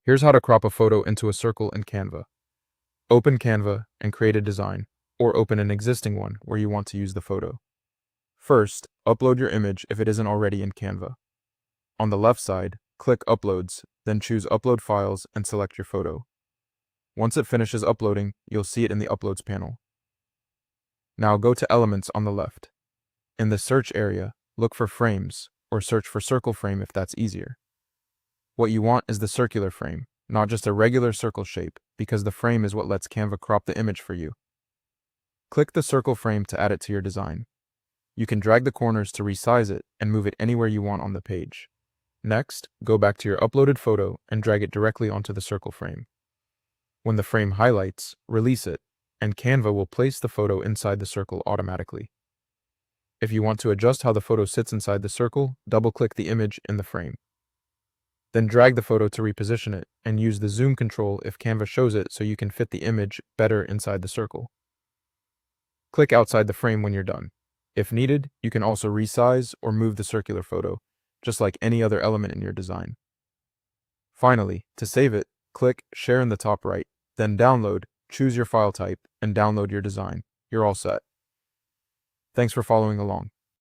Here's how to crop a photo into a circle in Canva. Open Canva and create a design, or open an existing one where you want to use the photo. First, upload your image if it isn't already in Canva. On the left side, click Uploads, then choose Upload Files and select your photo. Once it finishes uploading, you'll see it in the Uploads panel. Now go to Elements on the left. In the search area, look for frames, or search for circle frame if that's easier. What you want is the circular frame, not just a regular circle shape, because the frame is what lets Canva crop the image for you. Click the circle frame to add it to your design. You can drag the corners to resize it and move it anywhere you want on the page. Next, go back to your uploaded photo and drag it directly onto the circle frame. When the frame highlights, release it, and Canva will place the photo inside the circle automatically. If you want to adjust how the photo sits inside the circle, double-click the image in the frame. Then drag the photo to reposition it, and use the zoom control if Canva shows it so you can fit the image better inside the circle. Click outside the frame when you're done. If needed, you can also resize or move the circular photo, just like any other element in your design. Finally, to save it, click Share in the top right, then Download, choose your file type, and download your design. You're all set. Thanks for following along.